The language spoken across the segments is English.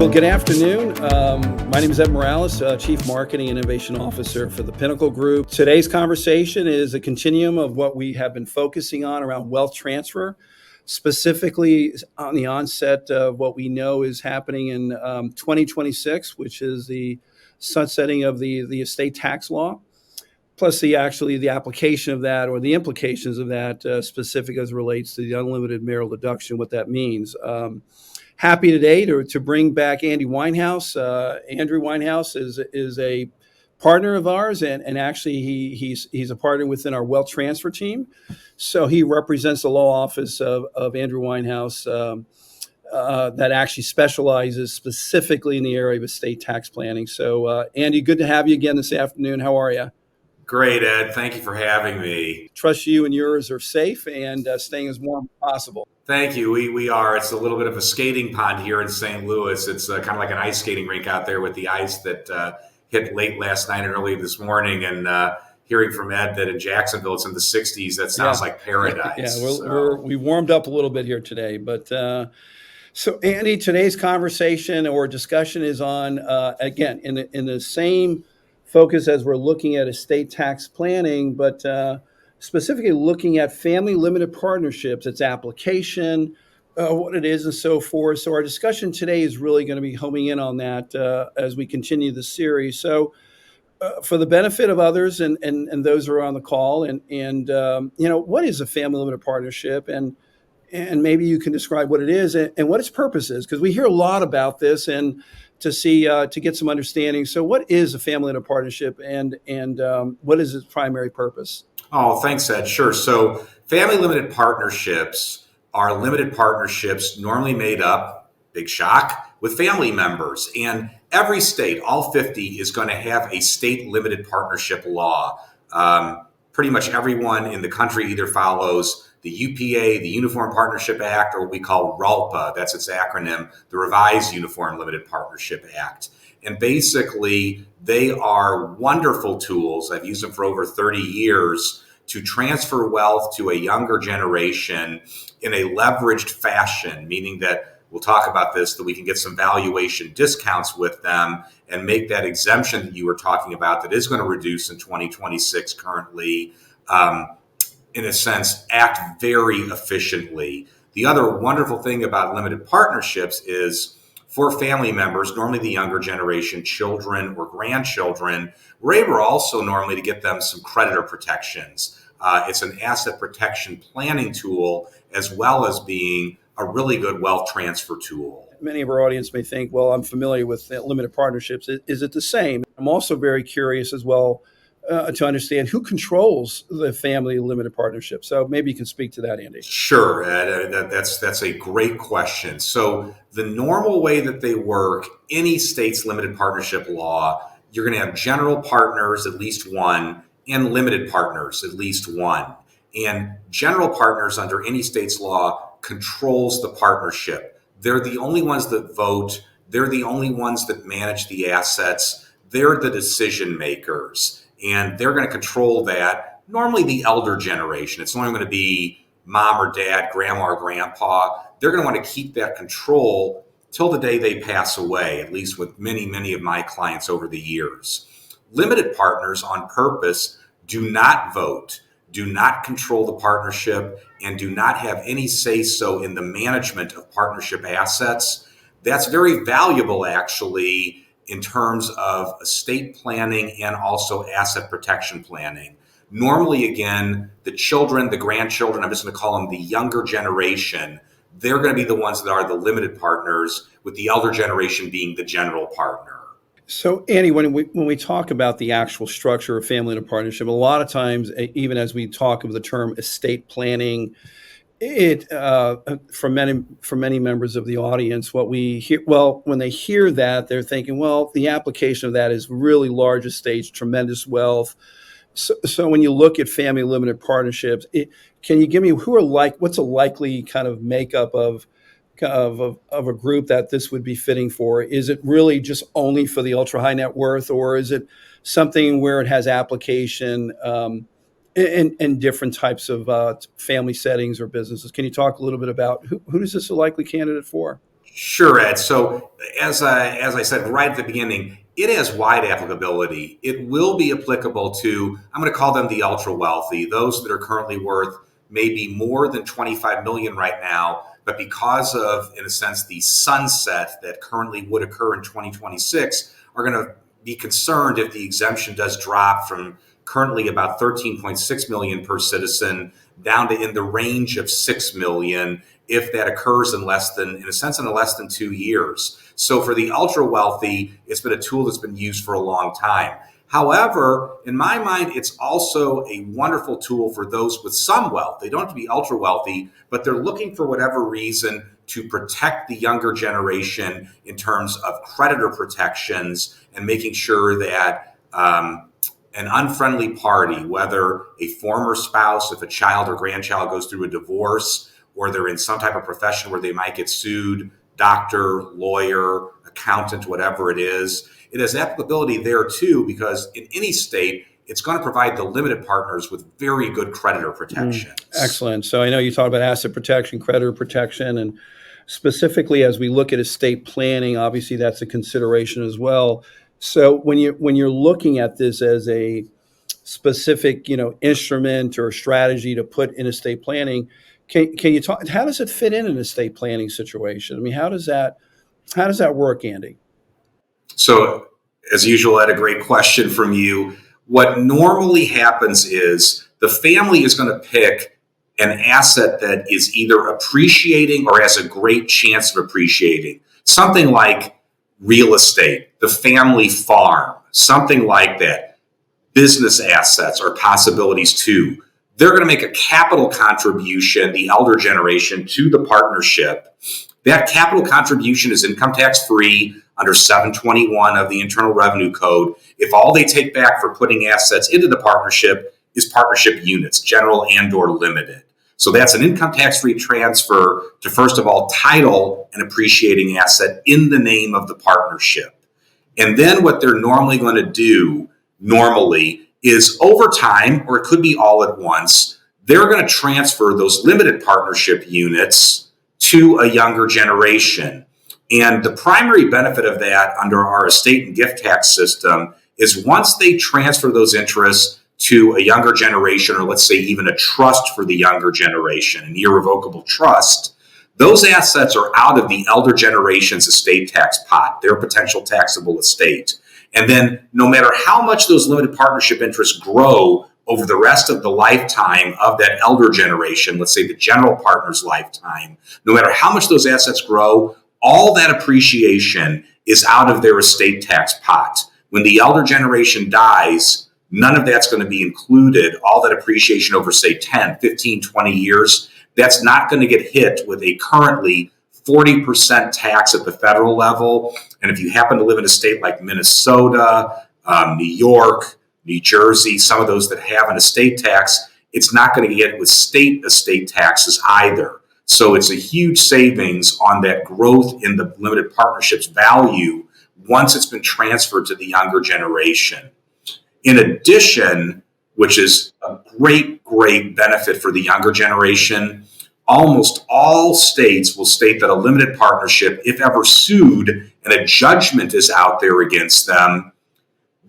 Well, good afternoon. My name is Ed Morales, Chief Marketing and Innovation Officer for the Pinnacle Group. Today's conversation is a continuum of what we have been focusing on around wealth transfer, specifically on the onset of what we know is happening in 2026, which is the sunsetting of the estate tax law, plus the application of that or the implications of that specific as it relates to the unlimited marital deduction, what that means. Happy today to bring back Andy Weinhaus. Andrew Weinhaus is a partner of ours, and actually he's a partner within our wealth transfer team. So he represents the law office of Andrew Weinhaus that actually specializes specifically in the area of estate tax planning. So Andy, good to have you again this afternoon. How are you? Great, Ed. Thank you for having me. Trust you and yours are safe and staying as warm as possible. Thank you. We are. It's a little bit of a skating pond here in St. Louis. It's kind of like an ice skating rink out there with the ice that hit late last night and early this morning. And hearing from Ed that in Jacksonville it's in the 60s, that sounds like paradise. Yeah, we warmed up a little bit here today. But so, Andy, today's conversation or discussion is on, again, in the same focus as we're looking at estate tax planning, but specifically looking at family limited partnerships, its application, what it is, and so forth. So our discussion today is really going to be homing in on that as we continue the series. So for the benefit of others and those who are on the call, and what is a family limited partnership, and maybe you can describe what it is and what its purpose is, because we hear a lot about this, and to get some understanding. So what is a family limited partnership, and what is its primary purpose? Oh, thanks, Ed. Sure. So family limited partnerships are limited partnerships normally made up, big shock, with family members. And every state, all 50, is going to have a state limited partnership law. Pretty much everyone in the country either follows the UPA, the Uniform Partnership Act, or what we call RULPA, that's its acronym, the Revised Uniform Limited Partnership Act. And basically, they are wonderful tools. I've used them for over 30 years to transfer wealth to a younger generation in a leveraged fashion, meaning that we'll talk about this, that we can get some valuation discounts with them and make that exemption that you were talking about that is going to reduce in 2026 currently, in a sense, act very efficiently. The other wonderful thing about limited partnerships is for family members, normally the younger generation, children or grandchildren, we're able also normally to get them some creditor protections. It's an asset protection planning tool as well as being a really good wealth transfer tool. Many of our audience may think, well, I'm familiar with limited partnerships. Is it the same? I'm also very curious as well to understand who controls the family limited partnership. So maybe you can speak to that, Andy. Sure, Ed. That's a great question. So the normal way that they work, any state's limited partnership law, you're going to have general partners, at least one, and limited partners, at least one. And general partners under any state's law controls the partnership. They're the only ones that vote. They're the only ones that manage the assets. They're the decision makers. And they're going to control that. Normally the elder generation. It's only going to be mom or dad, grandma or grandpa. They're going to want to keep that control till the day they pass away, at least with many, many of my clients over the years. Limited partners on purpose do not vote, do not control the partnership, and do not have any say-so in the management of partnership assets. That's very valuable, actually, in terms of estate planning and also asset protection planning. Normally, again, the children, the grandchildren, I'm just going to call them the younger generation, they're going to be the ones that are the limited partners, with the elder generation being the general partner. So, Andy, when we talk about the actual structure of family limited partnership, a lot of times, even as we talk of the term estate planning, it for many members of the audience, what we hear, well, when they hear that, they're thinking, well, the application of that is really large estates, tremendous wealth. So when you look at family limited partnerships, can you give me what's a likely kind of makeup of a group that this would be fitting for? Is it really just only for the ultra high net worth, or is it something where it has application in different types of family settings or businesses? Can you talk a little bit about who is this a likely candidate for? Sure, Ed. So as I said right at the beginning, it has wide applicability. It will be applicable to, I'm going to call them the ultra wealthy, those that are currently worth maybe more than 25 million right now, but because of, in a sense, the sunset that currently would occur in 2026, are going to be concerned if the exemption does drop from currently about 13.6 million per citizen down to in the range of 6 million if that occurs in less than 2 years. So for the ultra wealthy, it's been a tool that's been used for a long time. However, in my mind, it's also a wonderful tool for those with some wealth. They don't have to be ultra wealthy, but they're looking for whatever reason to protect the younger generation in terms of creditor protections and making sure that an unfriendly party, whether a former spouse, if a child or grandchild goes through a divorce, or they're in some type of profession where they might get sued, doctor, lawyer, accountant, whatever it is, it has applicability there too, because in any state, it's going to provide the limited partners with very good creditor protections. Excellent. So I know you talked about asset protection, creditor protection, and specifically as we look at estate planning, obviously that's a consideration as well. So when you're looking at this as a specific, instrument or strategy to put in estate planning, can you talk? How does it fit in an estate planning situation? I mean, how does that work, Andy? So, as usual, I had a great question from you. What normally happens is the family is going to pick an asset that is either appreciating or has a great chance of appreciating. Something like real estate, the family farm, something like that. Business assets are possibilities too. They're going to make a capital contribution, the elder generation, to the partnership. That capital contribution is income tax free under 721 of the Internal Revenue Code if all they take back for putting assets into the partnership is partnership units, general and or limited. So that's an income tax free transfer to, first of all, title an appreciating asset in the name of the partnership. And then what they're normally going to do is over time, or it could be all at once, they're going to transfer those limited partnership units to a younger generation. And the primary benefit of that under our estate and gift tax system is once they transfer those interests to a younger generation, or let's say even a trust for the younger generation, an irrevocable trust, those assets are out of the elder generation's estate tax pot, their potential taxable estate. And then no matter how much those limited partnership interests grow over the rest of the lifetime of that elder generation, let's say the general partner's lifetime, no matter how much those assets grow, all that appreciation is out of their estate tax pot. When the elder generation dies, none of that's going to be included. All that appreciation over, say, 10, 15, 20 years, that's not going to get hit with a currently 40% tax at the federal level. And if you happen to live in a state like Minnesota, New York, New Jersey, some of those that have an estate tax, it's not going to get hit with state estate taxes either. So it's a huge savings on that growth in the limited partnership's value once it's been transferred to the younger generation. In addition, which is a great benefit for the younger generation, almost all states will state that a limited partnership, if ever sued and a judgment is out there against them,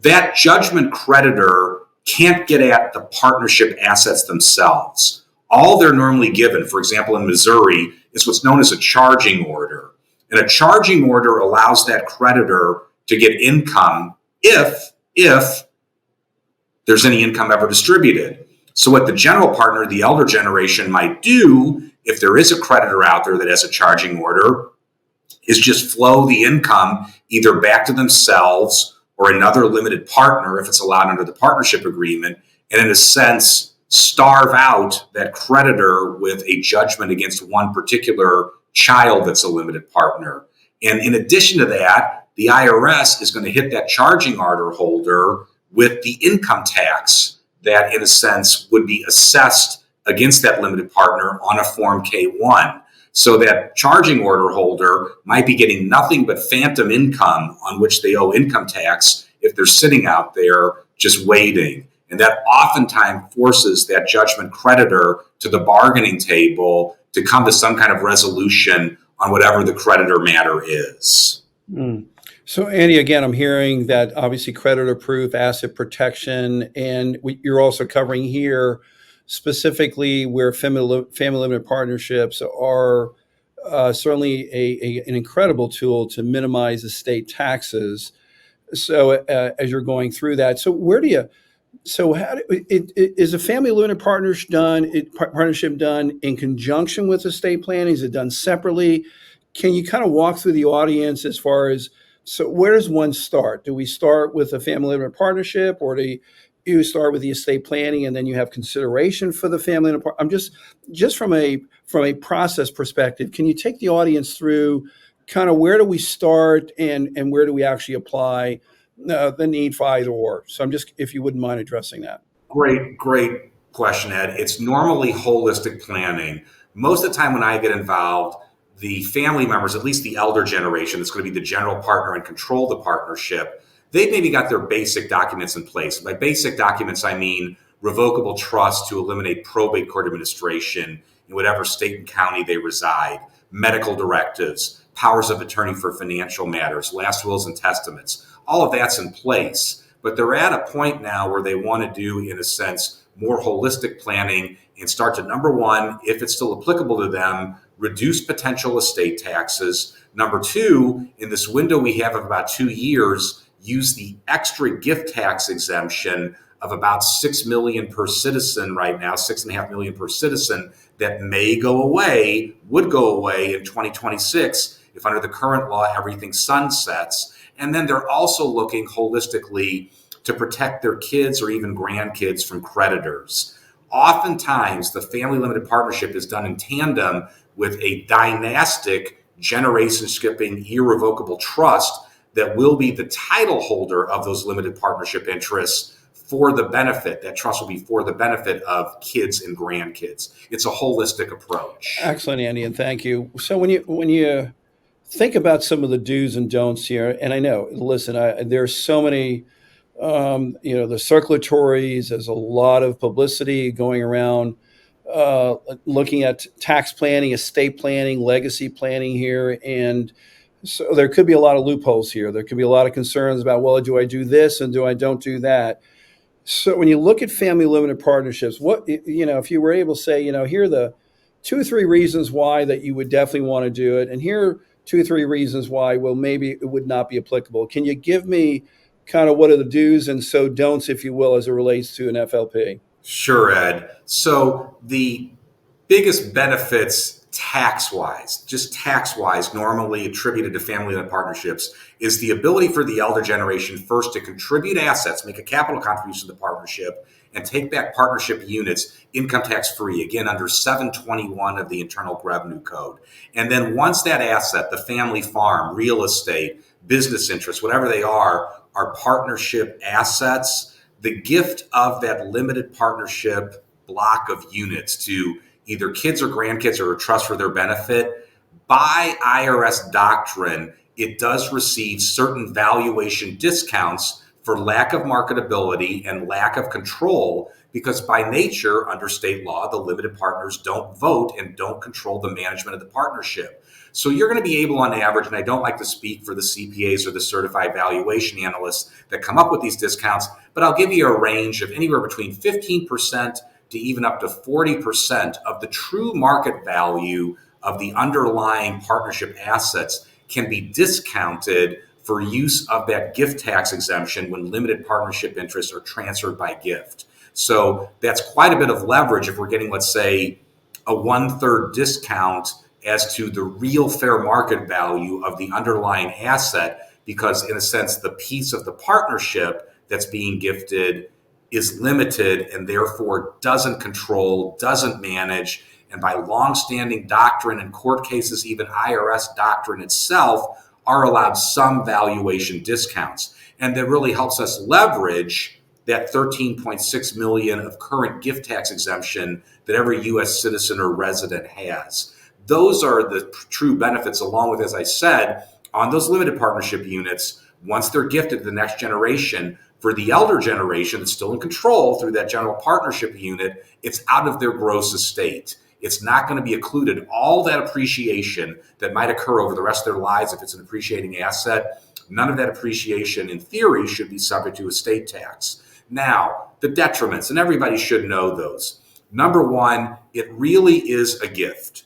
that judgment creditor can't get at the partnership assets themselves. All they're normally given, for example, in Missouri, is what's known as a charging order. And a charging order allows that creditor to get income if there's any income ever distributed. So what the general partner, the elder generation, might do, if there is a creditor out there that has a charging order, is just flow the income either back to themselves or another limited partner if it's allowed under the partnership agreement, and in a sense, starve out that creditor with a judgment against one particular child that's a limited partner. And in addition to that, the IRS is going to hit that charging order holder with the income tax that, in a sense, would be assessed against that limited partner on a Form K-1. So that charging order holder might be getting nothing but phantom income on which they owe income tax if they're sitting out there just waiting. And that oftentimes forces that judgment creditor to the bargaining table to come to some kind of resolution on whatever the creditor matter is. Mm. So, Andy, again, I'm hearing that obviously creditor proof, asset protection, and you're also covering here specifically where family limited partnerships are certainly an incredible tool to minimize estate taxes. So, as you're going through that, so where do you so how do, is a family limited partnership done in conjunction with estate planning? Is it done separately? Can you kind of walk through the audience as far as so where does one start? Do we start with a family limited partnership, or do you start with the estate planning and then you have consideration for the family limited I'm just from a process perspective. Can you take the audience through kind of where do we start and where do we actually apply the need for either or? So I'm just, if you wouldn't mind addressing that. Great question, Ed. It's normally holistic planning. Most of the time when I get involved, the family members, at least the elder generation, that's going to be the general partner and control the partnership, they've maybe got their basic documents in place. By basic documents, I mean revocable trust to eliminate probate court administration in whatever state and county they reside, medical directives, powers of attorney for financial matters, last wills and testaments. All of that's in place. But they're at a point now where they want to do, in a sense, more holistic planning and start to, number one, if it's still applicable to them, reduce potential estate taxes. Number two, in this window we have of about 2 years, use the extra gift tax exemption of about 6 million per citizen right now, 6.5 million per citizen, that may go away, would go away in 2026 if under the current law everything sunsets. And then they're also looking holistically to protect their kids or even grandkids from creditors. Oftentimes, the family limited partnership is done in tandem with a dynastic, generation skipping, irrevocable trust that will be the title holder of those limited partnership interests for the benefit. That trust will be for the benefit of kids and grandkids. It's a holistic approach. Excellent, Andy, and thank you. So when you think about some of the do's and don'ts here, and I know, listen, there's so many, the circulatories, there's a lot of publicity going around, looking at tax planning, estate planning, legacy planning here. And so there could be a lot of loopholes here. There could be a lot of concerns about, well, do I do this and don't do that? So when you look at family limited partnerships, if you were able to say, here are the 2 or 3 reasons why that you would definitely want to do it, and here are 2 or 3 reasons why, well, maybe it would not be applicable. Can you give me kind of what are the do's and so don'ts, if you will, as it relates to an FLP? Sure, Ed. So the biggest benefits just tax-wise, normally attributed to family-led partnerships, is the ability for the elder generation first to contribute assets, make a capital contribution to the partnership, and take back partnership units income tax-free, again, under 721 of the Internal Revenue Code. And then once that asset, the family farm, real estate, business interests, whatever they are partnership assets, the gift of that limited partnership block of units to either kids or grandkids or a trust for their benefit, by IRS doctrine, it does receive certain valuation discounts for lack of marketability and lack of control, because by nature, under state law, the limited partners don't vote and don't control the management of the partnership. So you're going to be able on average, and I don't like to speak for the CPAs or the certified valuation analysts that come up with these discounts, but I'll give you a range of anywhere between 15% to even up to 40% of the true market value of the underlying partnership assets can be discounted for use of that gift tax exemption when limited partnership interests are transferred by gift. So that's quite a bit of leverage if we're getting, let's say, a 1/3 discount as to the real fair market value of the underlying asset, because in a sense, the piece of the partnership that's being gifted is limited and therefore doesn't control, doesn't manage, and by longstanding doctrine and court cases, even IRS doctrine itself, are allowed some valuation discounts. And that really helps us leverage that 13.6 million of current gift tax exemption that every U.S. citizen or resident has. Those are the true benefits, along with, as I said, on those limited partnership units, once they're gifted to the next generation, for the elder generation that's still in control through that general partnership unit, it's out of their gross estate. It's not going to be included. All that appreciation that might occur over the rest of their lives, if it's an appreciating asset, none of that appreciation in theory should be subject to estate tax. Now, the detriments, and everybody should know those. Number one, it really is a gift.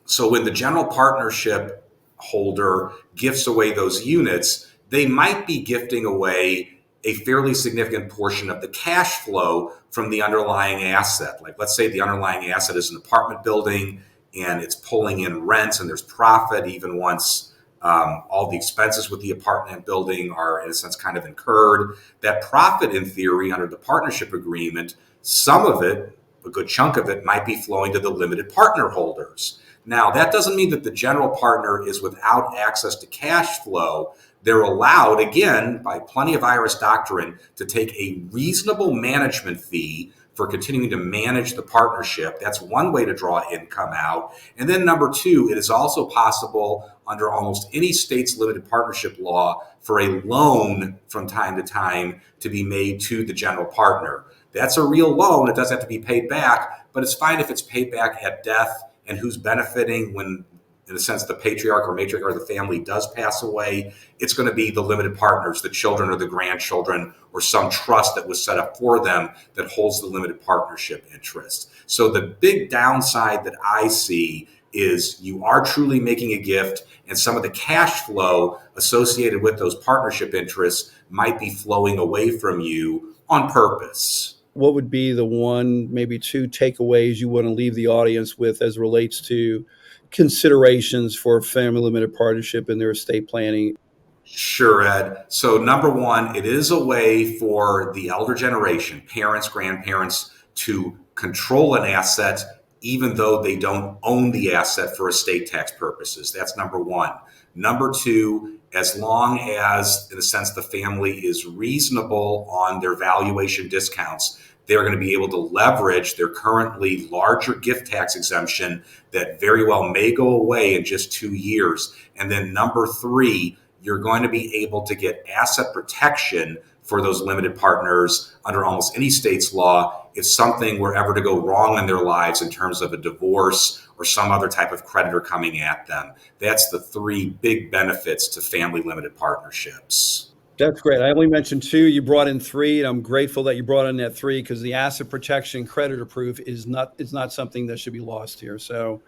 So when the general partnership holder gifts away those units, they might be gifting away a fairly significant portion of the cash flow from the underlying asset. Like, let's say the underlying asset is an apartment building and it's pulling in rents and there's profit even once all the expenses with the apartment building are, in a sense, kind of incurred. That profit, in theory, under the partnership agreement, some of it, a good chunk of it, might be flowing to the limited partner holders. Now, that doesn't mean that the general partner is without access to cash flow. They're allowed, again, by plenty of IRS doctrine, to take a reasonable management fee for continuing to manage the partnership. That's one way to draw income out. And then number two, it is also possible under almost any state's limited partnership law for a loan from time to time to be made to the general partner. That's a real loan. It doesn't have to be paid back, but it's fine if it's paid back at death. And who's benefiting when, in a sense, the patriarch or matriarch of the family does pass away? It's going to be the limited partners, the children or the grandchildren, or some trust that was set up for them that holds the limited partnership interest. So the big downside that I see is you are truly making a gift, and some of the cash flow associated with those partnership interests might be flowing away from you on purpose. What would be the one, maybe two takeaways you want to leave the audience with as it relates to considerations for family limited partnership in their estate planning? Sure, Ed. So number one, it is a way for the elder generation, parents, grandparents, to control an asset even though they don't own the asset for estate tax purposes. That's number one. Number two, as long as, in a sense, the family is reasonable on their valuation discounts, they're going to be able to leverage their currently larger gift tax exemption that very well may go away in just 2 years. And then number three, you're going to be able to get asset protection for those limited partners under almost any state's law if something were ever to go wrong in their lives in terms of a divorce or some other type of creditor coming at them. That's the three big benefits to family limited partnerships. That's great. I only mentioned two. You brought in three, and I'm grateful that you brought in that three, because the asset protection creditor proof is not something that should be lost here. So,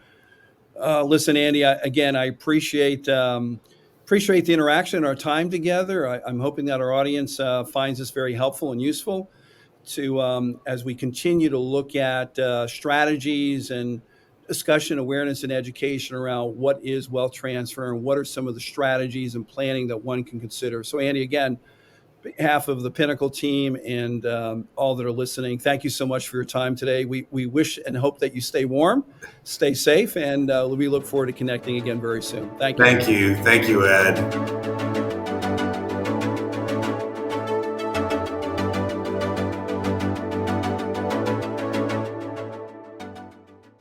listen, Andy, I appreciate the interaction and our time together. I'm hoping that our audience finds this very helpful and useful to as we continue to look at strategies and discussion, awareness, and education around what is wealth transfer and what are some of the strategies and planning that one can consider. So, Andy, again, on behalf of the Pinnacle team and all that are listening, thank you so much for your time today. We wish and hope that you stay warm, stay safe, and we look forward to connecting again very soon. Thank you. Thank you, Ed.